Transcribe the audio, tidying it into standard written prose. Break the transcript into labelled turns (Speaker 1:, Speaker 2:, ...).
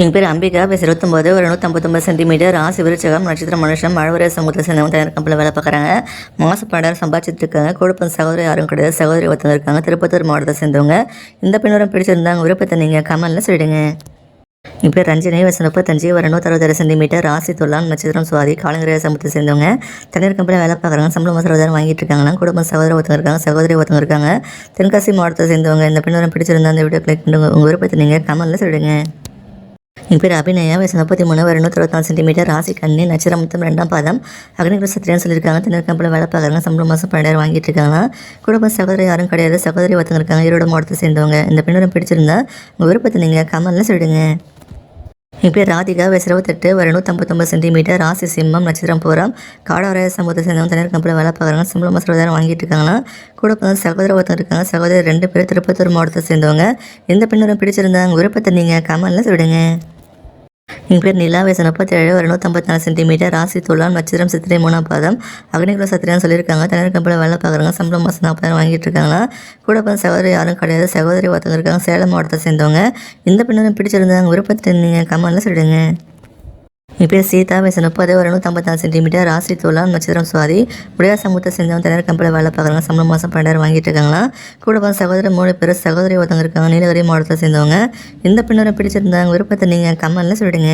Speaker 1: எங்கள் பேர் அம்பிகா, வயசு 29, ஒரு 159 சென்டிமீட்டர், ராசி விருச்சகம், நட்சத்திரம் மனுஷன், மழவரை சமூகத்தை சேர்ந்தவங்க தயார் கம்பெனியில் வேலை பார்க்குறாங்க. மாதம் 12,000 சம்பாதிச்சிட்டு இருக்காங்க. குடும்பம் சகோதரி யாரும் கிடையாது, சகோதரி ஒருத்தவங்க இருக்காங்க. திருப்பத்தூர் மாவட்டத்தை சேர்ந்தவங்க. இந்த பெண்ணுரம் பிடிச்சிருந்தாங்க விருப்பத்தை நீங்கள் கமெண்ட்டில் சொல்லிடுங்க. என் பேர் ரஞ்சினி, வயசு 35, ஒரு 166 சென்டிமீட்டர், ராசி துலாம், நட்சத்திரம் சுவாதி, காலங்கிரைய சமூகத்தை சேர்ந்தவங்க. தனியார் கம்பெனியில் வேலை பார்க்குறாங்க. சம்பளம் மாதம் 20,000 வாங்கிட்டு இருக்காங்கன்னா குடும்பம் சகோதரி ஒருத்தவங்க இருக்காங்க, சகோதரி ஒருத்தவங்க இருக்காங்க. தென்காசி மாவட்டத்தை சேர்ந்தவங்க. இந்த பெண்ணுரம் பிடிச்சிருந்தா அந்த வீடியோ கிளிக் பண்ணுங்க. உங்கள் விருப்பத்தை நீங்கள் கமெண்ட்டில் சொல்லிடுங்க. என் பேர் அபிநயா, வயசு 33, ஒரு 164 சென்டிமீட்டர், ராசி கண்ணி, நட்சத்திரம் மொத்தம் 2ஆம் பாதம், அக்னிகுல சத்திரியான்னு சொல்லியிருக்காங்க. தனியார் கம்பெனியில் வேலை பார்க்குறாங்க. சம்பளம் மாதம் 12,000 வாங்கிட்டு இருக்காங்க. குடும்பம் சகோதரி யாரும் கிடையாது, சகோதரி ஒருத்தவங்க இருக்காங்க. ஈரோடு மாவட்டத்தை சேர்ந்தவங்க. இந்த பெண்ணுடன் பிடிச்சிருந்தா உங்கள் விருப்பத்தை நீங்கள் கமெண்ட்டில் சொல்லிடுங்க. என் பேர் ராதிகா, வயசு 28, ஒரு 159 சென்டிமீட்டர், ராசி சிம்மம், நட்சத்திரம் பூரம், காடாவரைய சமூகத்தை சேர்ந்தவங்க. தனியார் கம்பெனியில் வேலை பார்க்குறாங்க. சம்பளம் மாதம் 20,000 வாங்கிட்டு இருக்காங்கன்னா கூட சகோதரி ஒருத்தவங்க இருக்காங்க. சகோதரி 2 பேர் திருப்பத்தூர் மாவட்டத்தை சேர்ந்தவங்க. இந்த பெண்ணுடன் பிடிச்சிருந்தா உங்கள் விருப்பத்தை நீங்கள் கமெண்ட்டில் சொல்லிடுங்க. எங்கள் பேர் நிலா, வயசு 37, ஒரு 154 சென்டிமீட்டர், ராசி துலாம், நட்சத்திரம் சித்திரை 3ஆம் பாதம், அக்னிகுல சத்திரியான்னு சொல்லியிருக்காங்க. தனியார் கம்பெனியில் வேலை பார்க்குறாங்க. சம்பளம் மாதம் 40,000 வாங்கிட்டு இருக்காங்களா. கூட சகோதரி யாரும் கிடையாது, சகோதரி ஒருத்தவங்க இருக்காங்க. சேலம் மாவட்டத்தை சேர்ந்தவங்க. இந்த பெண்ணுடன் பிடிச்சிருந்தாங்க விருப்பத்தை நீங்கள் கமெண்ட்டில் சொல்லிடுங்க. என் பேர் சீதா, வயசு 30, ஒரு 154 சென்டிமீட்டர், ராசி துலாம், நட்சத்திரம் சுவாதி, உடையார் சமூகத்தை சேர்ந்தவங்க. தனியார் கம்பெனியில் வேலை பார்க்குறாங்க. சம்பளம் மாதம் 12,000 வாங்கிட்டு இருக்காங்களா. கூட சகோதரி 3 பேர், சகோதரி ஒருத்தவங்க இருக்காங்க. நீலகிரி மாவட்டத்தை சேர்ந்தவங்க. இந்த பெண்ணுடன் பிடிச்சிருந்தாங்க விருப்பத்தை நீங்கள் கமெண்ட்டில் சொல்லிடுங்க.